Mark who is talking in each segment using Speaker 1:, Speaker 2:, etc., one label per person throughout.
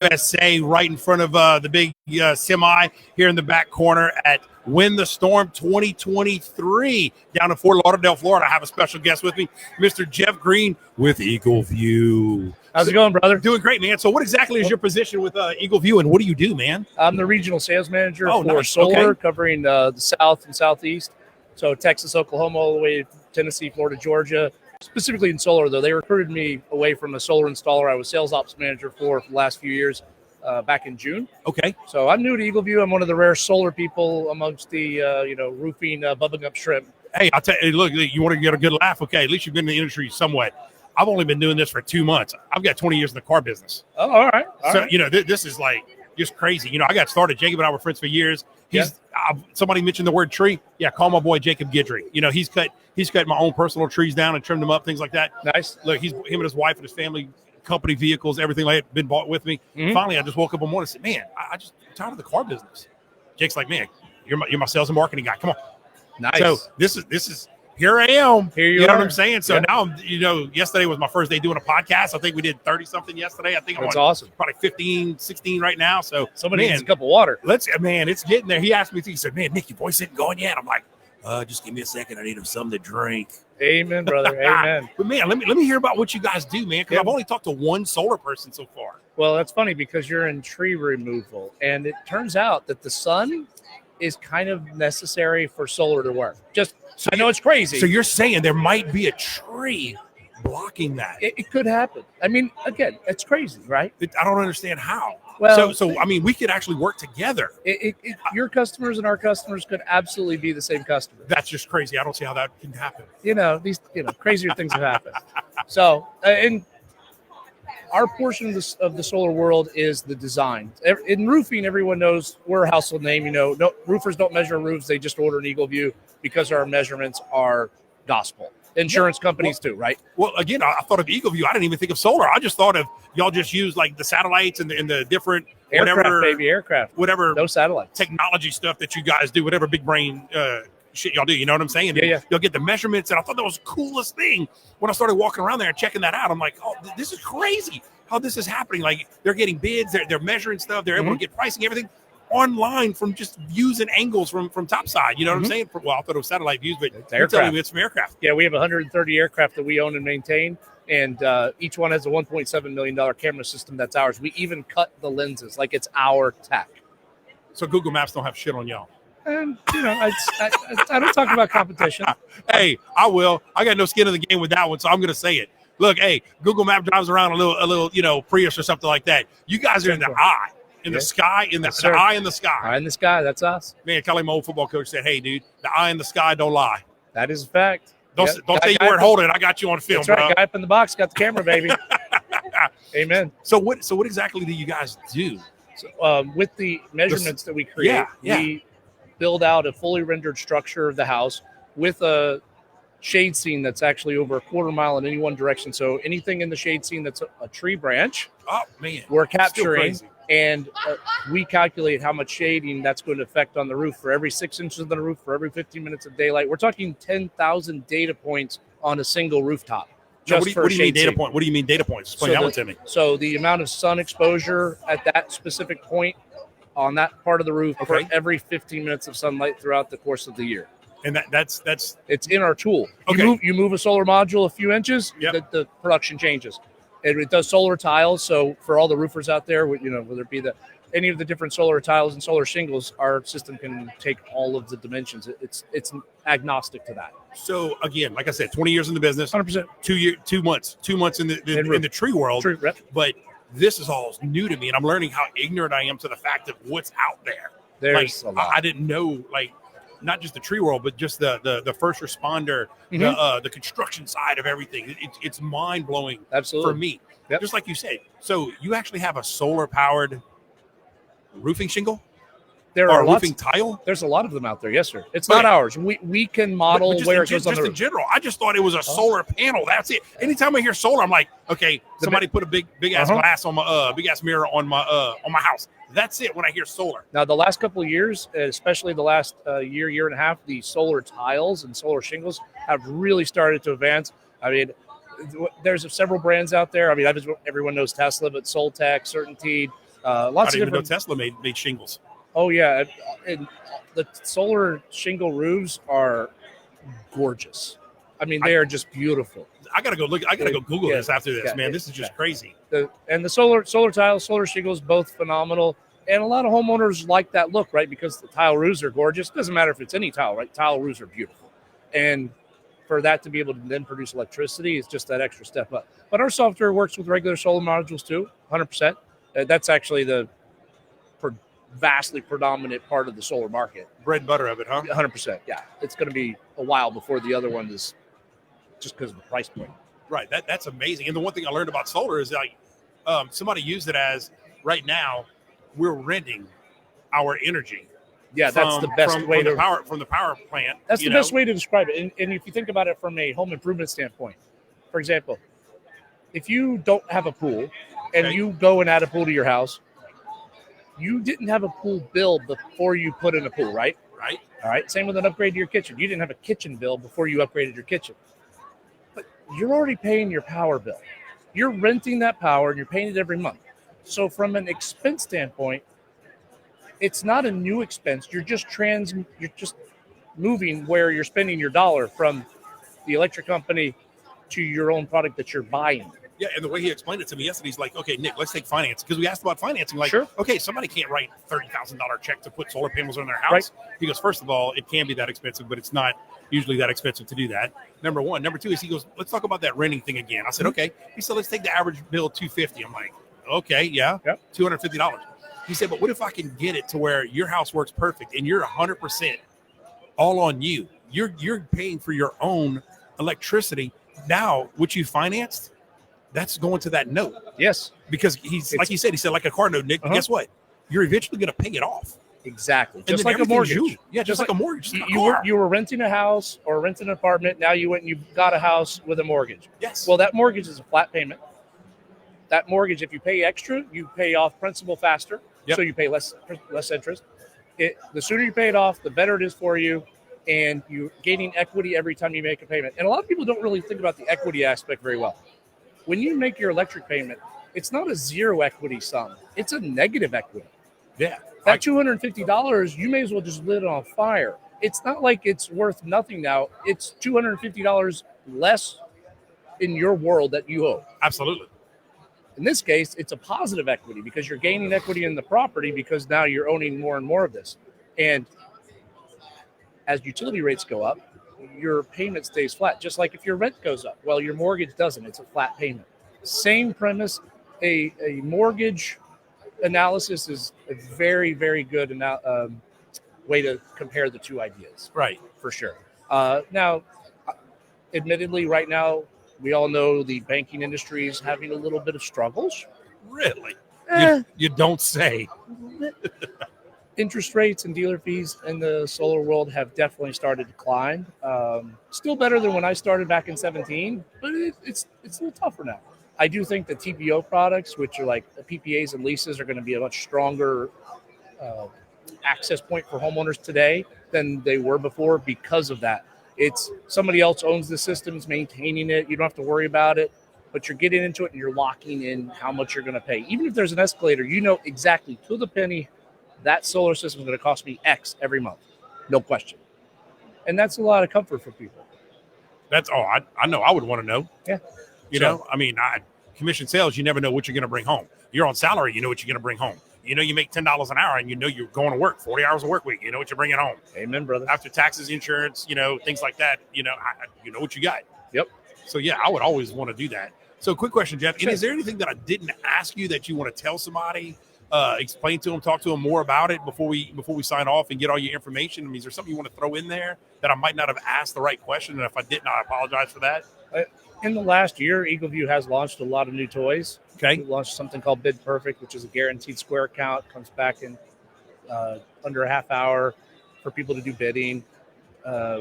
Speaker 1: USA right in front of the big semi here in the back corner at Win the Storm 2023 down in Fort Lauderdale, Florida. I have a special guest with me, Mr. Geoff Green with Eagleview.
Speaker 2: How's it going, brother?
Speaker 1: Doing great, man. So what exactly is your position with Eagleview, and what do you do, man?
Speaker 2: I'm the regional sales manager for
Speaker 1: nice.
Speaker 2: solar,
Speaker 1: Okay.
Speaker 2: covering the South and Southeast. So Texas, Oklahoma, all the way to Tennessee, Florida, Georgia. Specifically in solar, though, they recruited me away from a solar installer I was sales ops manager for the last few years back in June.
Speaker 1: Okay.
Speaker 2: So I'm new to Eagleview. I'm one of the rare solar people amongst the roofing bubbling up shrimp.
Speaker 1: Hey, I'll tell you, look, you want to get a good laugh? Okay, at least you've been in the industry somewhat. I've only been doing this for 2 months. I've got 20 years in the car business.
Speaker 2: Oh, all right.
Speaker 1: So, this is like just crazy. I got started. Jacob and I were friends for years. Somebody mentioned the word tree. Yeah, call my boy Jacob Guidry. He's cut my own personal trees down and trimmed them up, things like that.
Speaker 2: Nice.
Speaker 1: Look, him and his wife and his family, company vehicles, everything like that, been bought with me. Mm-hmm. Finally, I just woke up one morning and said, man, I'm tired of the car business. Jake's like, man, you're my sales and marketing guy. Come on.
Speaker 2: Nice.
Speaker 1: So this is here I am.
Speaker 2: Here
Speaker 1: you know what I'm saying? So now, yesterday was my first day doing a podcast. I think we did 30 something yesterday. I think
Speaker 2: that's awesome.
Speaker 1: Probably 15, 16 right now. So
Speaker 2: somebody needs a cup of water.
Speaker 1: It's getting there. He asked me, he said, man, Nick, your voice isn't going yet. I'm like, just give me a second. I need something to drink.
Speaker 2: Amen, brother. Amen.
Speaker 1: But man, let me hear about what you guys do, man, because I've only talked to one solar person so far.
Speaker 2: Well, that's funny because you're in tree removal, and it turns out that the sun is kind of necessary for solar to work. I know it's crazy.
Speaker 1: So you're saying there might be a tree blocking that?
Speaker 2: It could happen. I mean, again, it's crazy, right?
Speaker 1: I don't understand how.
Speaker 2: Well,
Speaker 1: so I mean, we could actually work together.
Speaker 2: Your customers and our customers could absolutely be the same customer.
Speaker 1: That's just crazy. I don't see how that can happen.
Speaker 2: These crazier things have happened. So, and our portion of the solar world is the design. In roofing, everyone knows we're a household name. No roofers don't measure roofs; they just order an Eagleview because our measurements are gospel. Insurance companies too, right?
Speaker 1: Well, again, I thought of Eagleview. I didn't even think of solar. I just thought of y'all just use like the satellites and the different
Speaker 2: aircraft,
Speaker 1: whatever
Speaker 2: no satellites,
Speaker 1: technology stuff that you guys do, whatever big brain shit y'all do. You know what I'm saying?
Speaker 2: Yeah.
Speaker 1: You'll get the measurements, and I thought that was the coolest thing when I started walking around there and checking that out. I'm like, oh, this is crazy how this is happening. Like they're getting bids, they're measuring stuff, they're able to get pricing, everything online from just views and angles from topside. You know what I'm saying? Well, I thought it was satellite views, but you're telling me it's from aircraft.
Speaker 2: Yeah, we have 130 aircraft that we own and maintain, and each one has a $1.7 million camera system that's ours. We even cut the lenses like it's our tech.
Speaker 1: So Google Maps don't have shit on y'all.
Speaker 2: And I don't talk about competition.
Speaker 1: Hey, I will. I got no skin in the game with that one, so I'm going to say it. Look, hey, Google Maps drives around a little Prius or something like that. You guys are in the eye. In the sky, the eye in the sky.
Speaker 2: Eye in the sky, that's us.
Speaker 1: Man, Kelly, my old football coach, said, hey, dude, the eye in the sky don't lie.
Speaker 2: That is a fact.
Speaker 1: Don't say you weren't holding it. I got you on film,
Speaker 2: that's right,
Speaker 1: bro.
Speaker 2: Guy up in the box, got the camera, baby. Amen.
Speaker 1: So what exactly do you guys do?
Speaker 2: So, with the measurements that we create, we build out a fully rendered structure of the house with a shade scene that's actually over a quarter mile in any one direction. So anything in the shade scene that's a tree branch, we're capturing. And we calculate how much shading that's going to affect on the roof for every 6 inches of the roof, for every 15 minutes of daylight. We're talking 10,000 data points on a single rooftop.
Speaker 1: What do you mean data point? What do you mean data points? Explain that one to me.
Speaker 2: So the amount of sun exposure at that specific point on that part of the roof for every 15 minutes of sunlight throughout the course of the year.
Speaker 1: And that's
Speaker 2: it's in our tool.
Speaker 1: Okay.
Speaker 2: You move a solar module a few inches, the production changes. It does solar tiles, so for all the roofers out there, whether it be any of the different solar tiles and solar shingles, our system can take all of the dimensions. It's agnostic to that.
Speaker 1: So again, like I said, 20 years in the business,
Speaker 2: 100%.
Speaker 1: 2 months in the tree world. But this is all new to me, and I'm learning how ignorant I am to the fact of what's out there.
Speaker 2: There's a lot.
Speaker 1: I didn't know, not just the tree world, but just the first responder, the construction side of everything. It's mind blowing.
Speaker 2: Absolutely.
Speaker 1: For me. Yep. Just like you said. So you actually have a solar powered roofing shingle?
Speaker 2: There are
Speaker 1: roofing tile?
Speaker 2: There's a lot of them out there. Yes, sir. It's not ours. We can model where it goes on the roof.
Speaker 1: In general, I just thought it was a solar panel. That's it. Anytime I hear solar, I'm like, okay, somebody put a big ass glass on my big ass mirror on my house. That's it when I hear solar.
Speaker 2: Now, the last couple of years, especially the last year and a half, the solar tiles and solar shingles have really started to advance. I mean, there's several brands out there. I mean, everyone knows Tesla, but Soltech, Certainty,
Speaker 1: I
Speaker 2: Lots
Speaker 1: didn't
Speaker 2: of
Speaker 1: even know
Speaker 2: different.
Speaker 1: Tesla made shingles.
Speaker 2: Oh yeah, and the solar shingle roofs are gorgeous. I mean, they are just beautiful.
Speaker 1: I gotta go look. I gotta go Google this after this,
Speaker 2: yeah,
Speaker 1: man. This is just crazy.
Speaker 2: The solar tiles, solar shingles, both phenomenal. And a lot of homeowners like that look, right? Because the tile roofs are gorgeous. Doesn't matter if it's any tile, right? Tile roofs are beautiful. And for that to be able to then produce electricity is just that extra step up. But our software works with regular solar modules too, 100%. That's actually the vastly predominant part of the solar market.
Speaker 1: Bread and butter of it, huh?
Speaker 2: 100%. Yeah. It's going to be a while before the other one is just because of the price point.
Speaker 1: Right. That's amazing. And the one thing I learned about solar is like somebody used it as right now we're renting our energy.
Speaker 2: Yeah, that's the best way to
Speaker 1: from the power plant.
Speaker 2: That's the best way to describe it. And if you think about it from a home improvement standpoint, for example, if you don't have a pool and you go and add a pool to your house, you didn't have a pool bill before you put in a pool, right?
Speaker 1: Right.
Speaker 2: All right. Same with an upgrade to your kitchen. You didn't have a kitchen bill before you upgraded your kitchen. But you're already paying your power bill. You're renting that power and you're paying it every month. So from an expense standpoint, it's not a new expense. You're just moving where you're spending your dollar from the electric company to your own product that you're buying.
Speaker 1: Yeah, and the way he explained it to me yesterday, he's like, okay, Nick, let's take finance. Because we asked about financing. Like,
Speaker 2: sure.
Speaker 1: Okay, somebody can't write $30,000 check to put solar panels on their house.
Speaker 2: Right.
Speaker 1: He goes, first of all, it can be that expensive, but it's not usually that expensive to do that. Number one. Number two is he goes, let's talk about that renting thing again. I said, okay. He said, let's take the average bill, $250. I'm like, okay, yeah,
Speaker 2: yep.
Speaker 1: $250. He said, but what if I can get it to where your house works perfect and you're 100% all on you? You're paying for your own electricity. Now, what you financed, that's going to that note.
Speaker 2: Yes.
Speaker 1: Because he said, like a car note, Nick, guess what? You're eventually going to pay it off.
Speaker 2: Exactly. Just like a mortgage.
Speaker 1: Yeah, just like a mortgage.
Speaker 2: You were renting a house or renting an apartment. Now you went and you got a house with a mortgage.
Speaker 1: Yes.
Speaker 2: Well, that mortgage is a flat payment. That mortgage, if you pay extra, you pay off principal faster. Yep. So you pay less interest. The sooner you pay it off, the better it is for you. And you're gaining equity every time you make a payment. And a lot of people don't really think about the equity aspect very well. When you make your electric payment, it's not a zero equity sum. It's a negative equity.
Speaker 1: Yeah.
Speaker 2: That $250, you may as well just lit it on fire. It's not like it's worth nothing now. It's $250 less in your world that you owe.
Speaker 1: Absolutely.
Speaker 2: In this case, it's a positive equity because you're gaining equity in the property because now you're owning more and more of this. And as utility rates go up, your payment stays flat, just like if your rent goes up. Well, your mortgage doesn't. It's a flat payment. Same premise. A mortgage analysis is a very, very good way to compare the two ideas.
Speaker 1: Right.
Speaker 2: For sure. Now, admittedly, right now, we all know the banking industry is having a little bit of struggles.
Speaker 1: Really? You don't say.
Speaker 2: Interest rates and dealer fees in the solar world have definitely started to climb. Still better than when I started back in 2017, but it's a little tougher now. I do think the TPO products, which are like the PPAs and leases, are going to be a much stronger access point for homeowners today than they were before because of that. It's somebody else owns the systems, maintaining it. You don't have to worry about it, but you're getting into it and you're locking in how much you're going to pay. Even if there's an escalator, you know exactly to the penny that solar system is going to cost me X every month. No question. And that's a lot of comfort for people.
Speaker 1: I know. I would want to know.
Speaker 2: Yeah.
Speaker 1: You know, I mean, commission sales, you never know what you're going to bring home. You're on salary, you know what you're going to bring home. You know, you make $10 an hour and you know you're going to work 40 hours a work week. You know what you're bringing home.
Speaker 2: Amen, brother.
Speaker 1: After taxes, insurance, you know, things like that, you know, you know what you got.
Speaker 2: Yep. So,
Speaker 1: yeah, I would always want to do that. So, quick question, Geoff. Sure. Is there anything that I didn't ask you that you want to tell somebody, explain to them, talk to them more about it before we sign off and get all your information? I mean, is there something you want to throw in there that I might not have asked the right question? And if I didn't, I apologize for that.
Speaker 2: In the last year, Eagleview has launched a lot of new toys.
Speaker 1: Okay.
Speaker 2: We launched something called Bid Perfect, which is a guaranteed square count. Comes back in under a half hour for people to do bidding.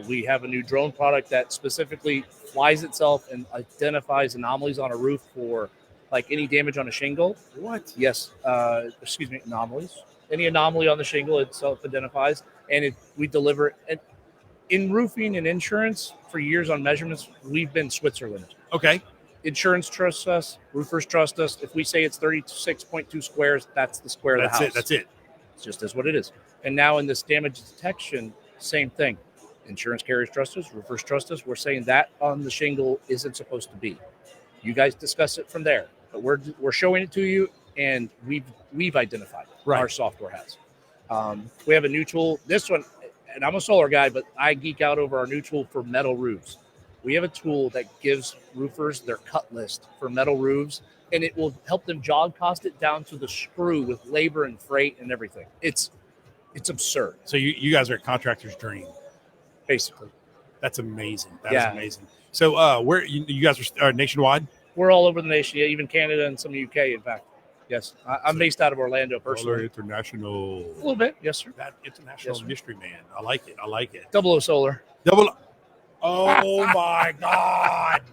Speaker 2: We have a new drone product that specifically flies itself and identifies anomalies on a roof for like any damage on a shingle.
Speaker 1: What?
Speaker 2: Yes. Anomalies. Any anomaly on the shingle, it self-identifies, and we deliver it. In roofing and insurance, for years on measurements, we've been Switzerland.
Speaker 1: Okay.
Speaker 2: Insurance trusts us. Roofers trust us. If we say it's 36.2 squares, that's the square of the house.
Speaker 1: That's it.
Speaker 2: It's just as what it is. And now in this damage detection, same thing. Insurance carriers trust us. Roofers trust us. We're saying that on the shingle isn't supposed to be. You guys discuss it from there. But we're showing it to you, and we've identified it.
Speaker 1: Right.
Speaker 2: Our software has. We have a new tool. This one, and I'm a solar guy, but I geek out over our new tool for metal roofs. We have a tool that gives roofers their cut list for metal roofs, and it will help them job cost it down to the screw with labor and freight and everything. It's absurd.
Speaker 1: So you guys are a contractor's dream.
Speaker 2: Basically.
Speaker 1: That's amazing. That is amazing. So where you guys are nationwide?
Speaker 2: We're all over the nation, even Canada and some UK, in fact. Yes. I'm based out of Orlando personally.
Speaker 1: International.
Speaker 2: A little bit. Yes, sir.
Speaker 1: That international mystery man. I like it.
Speaker 2: 00 Solar.
Speaker 1: Oh my God.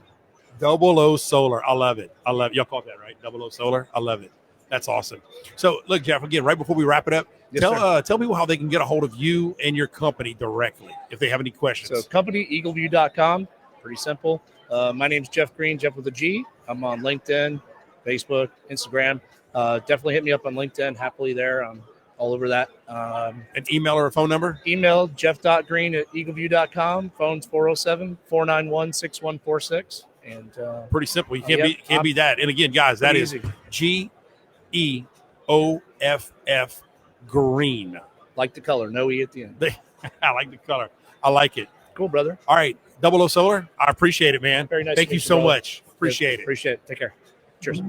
Speaker 1: 00 Solar. I love it. Y'all caught that, right? 00 Solar. I love it. That's awesome. So look, Geoff, again, right before we wrap it up, tell people how they can get a hold of you and your company directly if they have any questions.
Speaker 2: So company, Eagleview.com. Pretty simple. My name's Geoff Green, Geoff with a G. I'm on LinkedIn, Facebook, Instagram. Definitely hit me up on LinkedIn. Happily there. I'm all over that.
Speaker 1: An email or a phone number?
Speaker 2: Email jeff.green@eagleview.com. Phone's 407-491-6146. And
Speaker 1: pretty simple. You can't beat that. And again, guys, that is GEOFF Green.
Speaker 2: Like the color, no E at the end.
Speaker 1: I like the color. I like it.
Speaker 2: Cool, brother.
Speaker 1: All right, 00 Solar. I appreciate it, man.
Speaker 2: Very nice.
Speaker 1: Thank you so much. Appreciate it.
Speaker 2: Appreciate it. Take care. Cheers.